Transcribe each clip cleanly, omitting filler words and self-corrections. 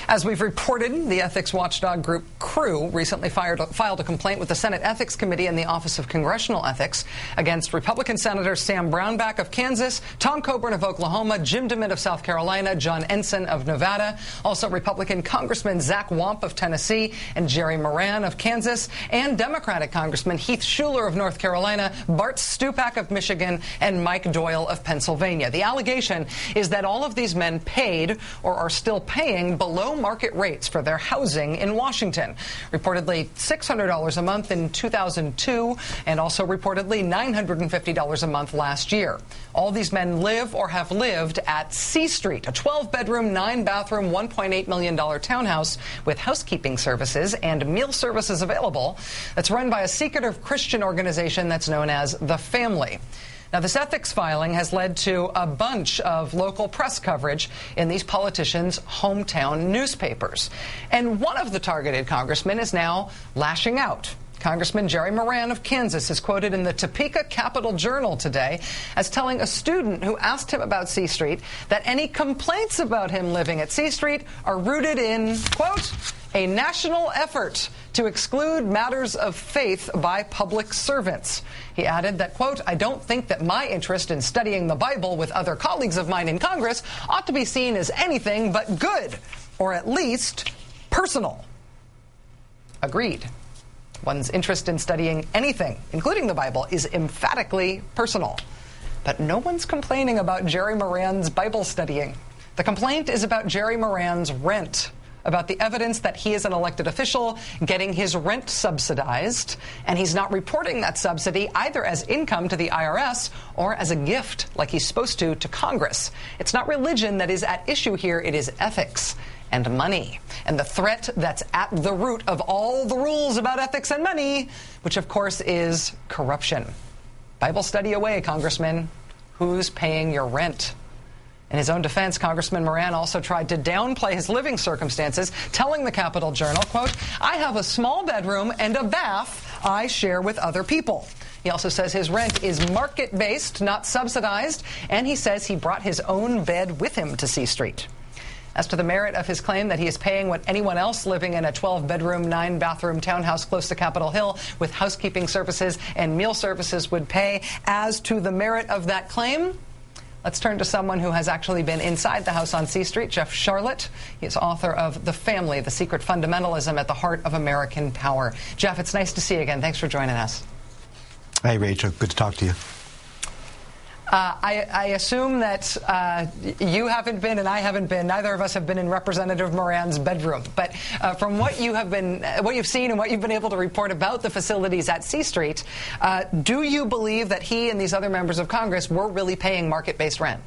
As we've reported, the ethics watchdog group Crew recently filed a complaint with the Senate Ethics Committee and the Office of Congressional Ethics against Republican Senators Sam Brownback of Kansas, Tom Coburn of Oklahoma, Jim DeMint of South Carolina, John Ensign of Nevada, also Republican Congressman Zach Wamp of Tennessee and Jerry Moran of Kansas, and Democratic Congressman Heath Shuler of North Carolina, Bart Stupak of Michigan, and Mike Doyle of Pennsylvania. The allegation is that all of these men paid or are still paying below market rates for their housing in Washington. Reportedly $600 a month in 2002 and also reportedly $950 a month last year. All these men live or have lived at C Street, a 12-bedroom, 9-bathroom, $1.8 million townhouse with housekeeping services and meal services available that's run by a secretive Christian organization that's known as The Family. Now, this ethics filing has led to a bunch of local press coverage in these politicians' hometown newspapers. And one of the targeted congressmen is now lashing out. Congressman Jerry Moran of Kansas is quoted in the Topeka Capital Journal today as telling a student who asked him about C Street that any complaints about him living at C Street are rooted in, quote, a national effort to exclude matters of faith by public servants. He added that, quote, I don't think that my interest in studying the Bible with other colleagues of mine in Congress ought to be seen as anything but good, or at least personal. Agreed. One's interest in studying anything, including the Bible, is emphatically personal. But no one's complaining about Jerry Moran's Bible studying. The complaint is about Jerry Moran's rent, about the evidence that he is an elected official getting his rent subsidized, and he's not reporting that subsidy either as income to the IRS or as a gift like he's supposed to Congress. It's not religion that is at issue here, it is ethics and money, and the threat that's at the root of all the rules about ethics and money, which of course is corruption. Bible study away, Congressman. Who's paying your rent? In his own defense, Congressman Moran also tried to downplay his living circumstances, telling the Capital Journal, quote, I have a small bedroom and a bath I share with other people. He also says his rent is market-based, not subsidized, and he says he brought his own bed with him to C Street. As to the merit of his claim that he is paying what anyone else living in a 12-bedroom, 9-bathroom townhouse close to Capitol Hill with housekeeping services and meal services would pay, as to the merit of that claim, let's turn to someone who has actually been inside the house on C Street, Jeff Sharlet. He is author of The Family, The Secret Fundamentalism at the Heart of American Power. Jeff, it's nice to see you again. Thanks for joining us. Hey, Rachel. Good to talk to you. I assume that you haven't been and I haven't been. Neither of us have been in Representative Moran's bedroom. But from what you've seen and what you've been able to report about the facilities at C Street, do you believe that he and these other members of Congress were really paying market-based rent?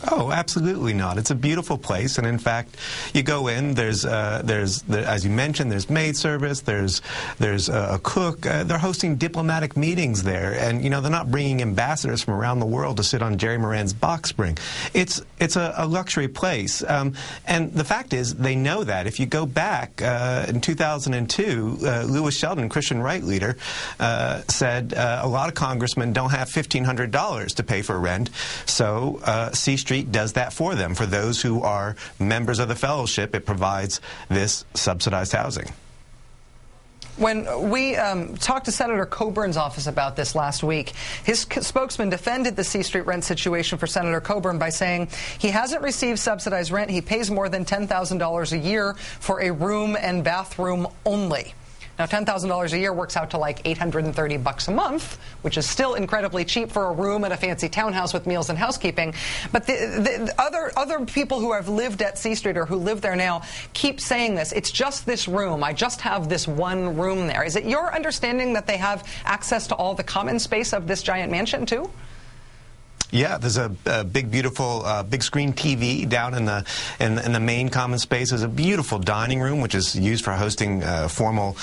Oh, absolutely not. It's a beautiful place, and in fact, you go in. There's as you mentioned, there's maid service. There's a cook. They're hosting diplomatic meetings there, and they're not bringing ambassadors from around the world to sit on Jerry Moran's box spring. It's a luxury place, and the fact is, they know that. If you go back in 2002, Lewis Sheldon, Christian right leader, said a lot of congressmen don't have $1,500 to pay for rent, so C Street does that for them. For those who are members of the fellowship, it provides this subsidized housing. When we talked to Senator Coburn's office about this last week, his spokesman defended the C Street rent situation for Senator Coburn by saying he hasn't received subsidized rent. He pays more than $10,000 a year for a room and bathroom only. Now, $10,000 a year works out to like $830 a month, which is still incredibly cheap for a room at a fancy townhouse with meals and housekeeping. But the other people who have lived at C Street or who live there now keep saying this. It's just this room. I just have this one room there. Is it your understanding that they have access to all the common space of this giant mansion, too? Yeah, there's a big, beautiful, big screen TV down in the main common space. There's a beautiful dining room, which is used for hosting formal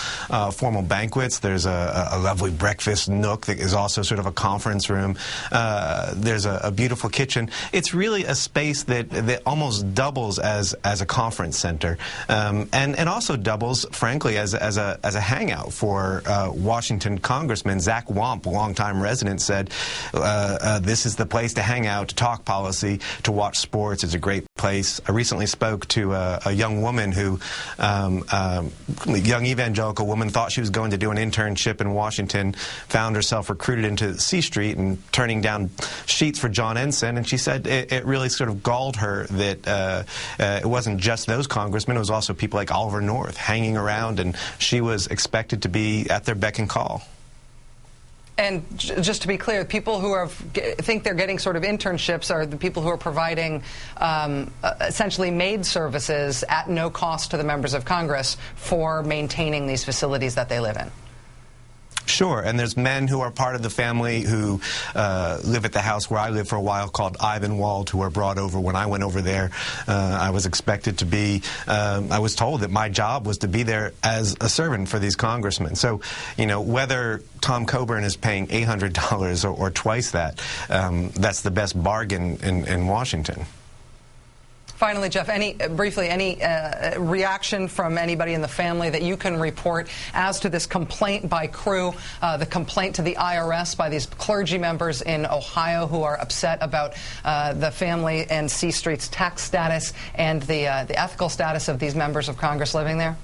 banquets. There's a lovely breakfast nook that is also sort of a conference room. There's a beautiful kitchen. It's really a space that almost doubles as a conference center, and also doubles, frankly, as a hangout for Washington Congressman Zach Wamp, a longtime resident, said this is the place to hang out, to talk policy, to watch sports. It's a great place. I recently spoke to a young woman who, young evangelical woman, thought she was going to do an internship in Washington, found herself recruited into C Street and turning down sheets for John Ensign, and she said it really sort of galled her that it wasn't just those congressmen, it was also people like Oliver North hanging around, and she was expected to be at their beck and call. And just to be clear, people who think they're getting sort of internships are the people who are providing essentially maid services at no cost to the members of Congress for maintaining these facilities that they live in. Sure, and there's men who are part of the family who live at the house where I lived for a while called Ivanwald, who were brought over when I went over there. I was expected to be, I was told that my job was to be there as a servant for these congressmen. So, you know, whether Tom Coburn is paying $800 or twice that, that's the best bargain in Washington. Finally, Jeff, briefly, any reaction from anybody in the family that you can report as to this complaint by Crew, the complaint to the IRS by these clergy members in Ohio who are upset about the family and C Street's tax status and the ethical status of these members of Congress living there?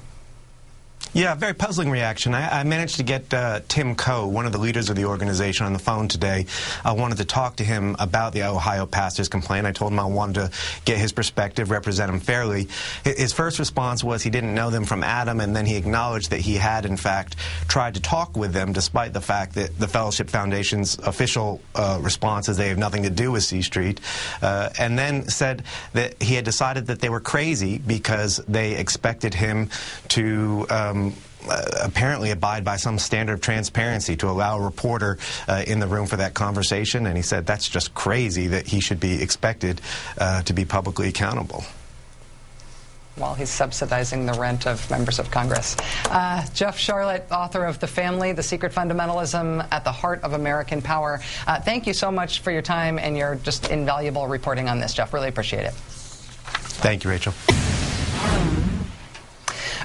Yeah, very puzzling reaction. I managed to get Tim Coe, one of the leaders of the organization, on the phone today. I wanted to talk to him about the Ohio pastor's complaint. I told him I wanted to get his perspective, represent him fairly. His first response was he didn't know them from Adam, and then he acknowledged that he had, in fact, tried to talk with them, despite the fact that the Fellowship Foundation's official response is they have nothing to do with C Street, and then said that he had decided that they were crazy because they expected him to apparently abide by some standard of transparency to allow a reporter in the room for that conversation, and he said that's just crazy that he should be expected to be publicly accountable. While he's subsidizing the rent of members of Congress. Jeff Sharlet, author of The Family, The Secret Fundamentalism at the Heart of American Power. Thank you so much for your time and your just invaluable reporting on this, Jeff. Really appreciate it. Thank you, Rachel.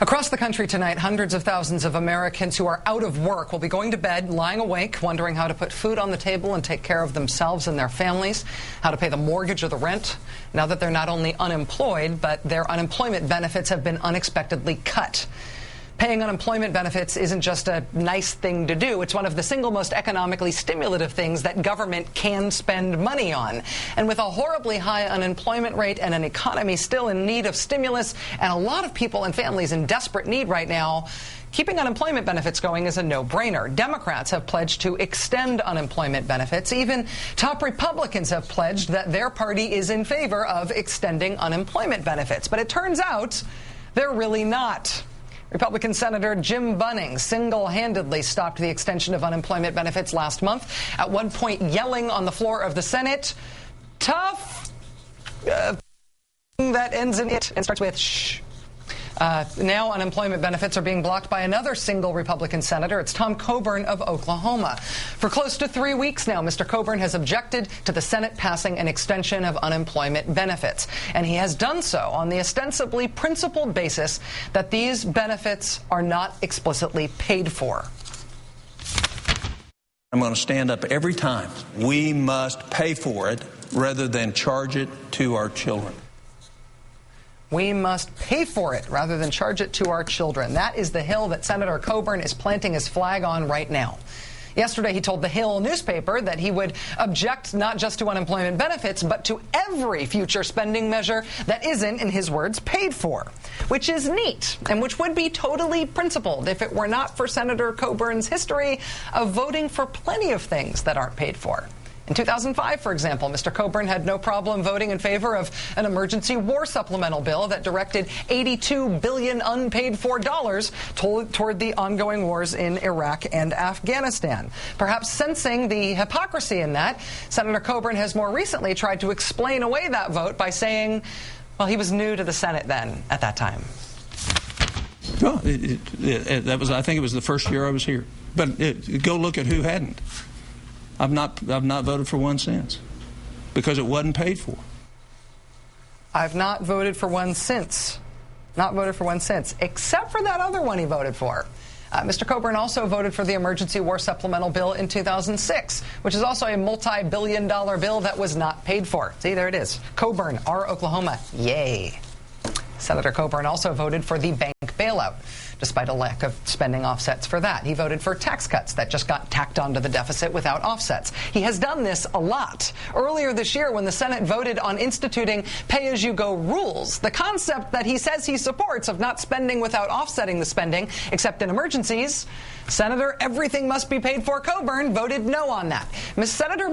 Across the country tonight, hundreds of thousands of Americans who are out of work will be going to bed, lying awake, wondering how to put food on the table and take care of themselves and their families, how to pay the mortgage or the rent, now that they're not only unemployed, but their unemployment benefits have been unexpectedly cut. Paying unemployment benefits isn't just a nice thing to do. It's one of the single most economically stimulative things that government can spend money on. And with a horribly high unemployment rate and an economy still in need of stimulus and a lot of people and families in desperate need right now, keeping unemployment benefits going is a no-brainer. Democrats have pledged to extend unemployment benefits. Even top Republicans have pledged that their party is in favor of extending unemployment benefits. But it turns out they're really not. Republican Senator Jim Bunning single-handedly stopped the extension of unemployment benefits last month, at one point yelling on the floor of the Senate, tough, that ends in it and starts with shh. Now unemployment benefits are being blocked by another single Republican senator. It's Tom Coburn of Oklahoma. For close to 3 weeks now, Mr. Coburn has objected to the Senate passing an extension of unemployment benefits. And he has done so on the ostensibly principled basis that these benefits are not explicitly paid for. I'm going to stand up every time. We must pay for it rather than charge it to our children. We must pay for it rather than charge it to our children. That is the hill that Senator Coburn is planting his flag on right now. Yesterday, he told the Hill newspaper that he would object not just to unemployment benefits, but to every future spending measure that isn't, in his words, paid for, which is neat and which would be totally principled if it were not for Senator Coburn's history of voting for plenty of things that aren't paid for. In 2005, for example, Mr. Coburn had no problem voting in favor of an emergency war supplemental bill that directed $82 billion unpaid-for dollars toward the ongoing wars in Iraq and Afghanistan. Perhaps sensing the hypocrisy in that, Senator Coburn has more recently tried to explain away that vote by saying, well, he was new to the Senate then, at that time. Well, that was, I think it was the first year I was here. But go look at who hadn't. I've not voted for 1 cent because it wasn't paid for. I've not voted for 1 cent. Not voted for 1 cent, except for that other one he voted for. Mr. Coburn also voted for the emergency war supplemental bill in 2006, which is also a multi-billion-dollar bill that was not paid for. See, there it is. Coburn, our Oklahoma. Yay. Senator Coburn also voted for the bank bailout, despite a lack of spending offsets for that. He voted for tax cuts that just got tacked onto the deficit without offsets. He has done this a lot. Earlier this year, when the Senate voted on instituting pay-as-you-go rules, the concept that he says he supports of not spending without offsetting the spending, except in emergencies, Senator Everything Must Be Paid For Coburn voted no on that. Senator